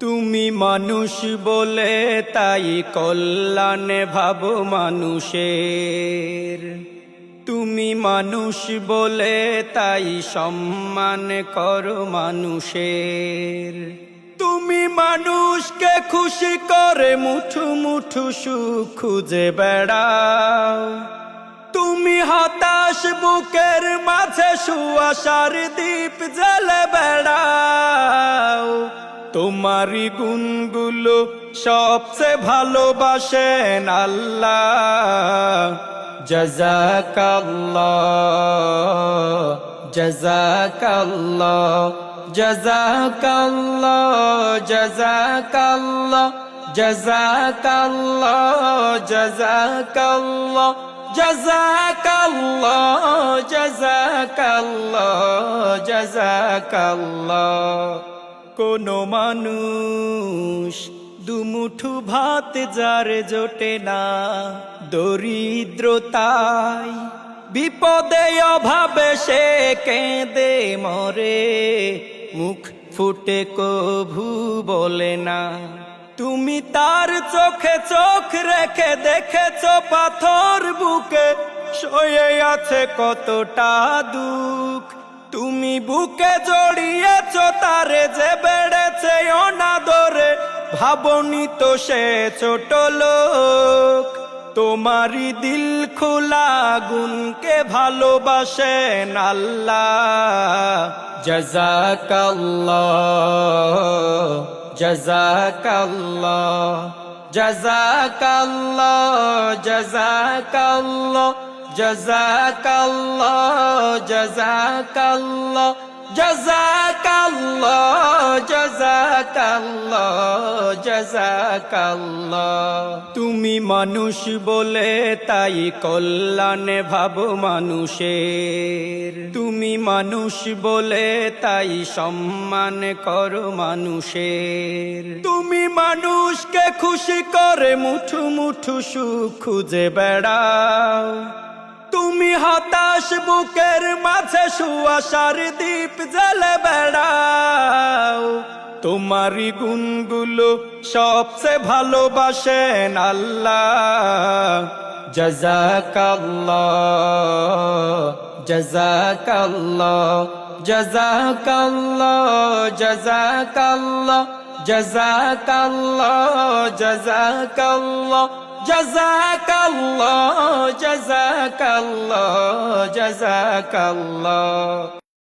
তুমি মানুষ বলে তাই কল্যাণে ভাবো মানুষের। তুমি মানুষ বলে তাই সম্মান করো মানুষের। তুমি মানুষকে খুশি করে মুঠু মুঠু সুখ খুঁজে বেড়াও। তুমি হতাশ বুকের মাঝে সুআশার দীপ জ্বেলে বেড়াও। তোমারি গুণগুলো সবচেয়ে ভালোবাসেন আল্লাহ। জাযাকাল্লাহ জাযাকাল্লাহ জাযাকাল্লাহ জাযাকাল্লাহ জাযাকাল্লাহ জাযাকাল্লাহ জাযাকাল্লাহ জাযাকাল্লাহ জাযাকাল্লাহ। কোনো মানুষ দুমুঠু ভাত যার জোটে না, দরিদ্রতায় বিপদে অভাবে সে কেঁদে মরে, মুখ ফুটে কভু বলে না। তুমি তার চোখে চোখ রেখে দেখেছো পাথর বুকে সয়ে আছে কতটা দুঃখ। তুমি বুকে জড়িয়েছো তারে যে বেড়েছে অনাদরে, ভাবনি তো সে ছোট লোক। তোমারি দিল খোলা গুণকে ভালোবাসেন আল্লাহ। জাযাকাল্লাহ জাযাকাল্লাহ জাযাকাল্লাহ জাযাকাল্লাহ জাযাকাল্লাহ জাযাকাল্লাহ জাযাকাল্লাহ জাযাকাল্লাহ জাযাকাল্লাহ। তুমি মানুষ বলে তাই কল্যাণে ভাবো মানুষের। তুমি মানুষ বলে তাই সম্মান করো মানুষের। তুমি মানুষকে খুশি করে মুঠু মুঠু সুখ খুঁজে বেড়াও। তুমি হতাশ বুকের মাঝে সুআশার দীপ জ্বেলে বেড়াও। তোমারি গুণগুলো সবচেয়ে ভালোবাসেন আল্লাহ। জাযাকাল্লাহ জাযাকাল্লাহ জাযাকাল্লাহ জাযাকাল্লাহ জাযাকাল্লাহ জাযাকাল্লাহ জাযাকাল্লাহ জাযাকাল্লাহ জাযাকাল্লাহ।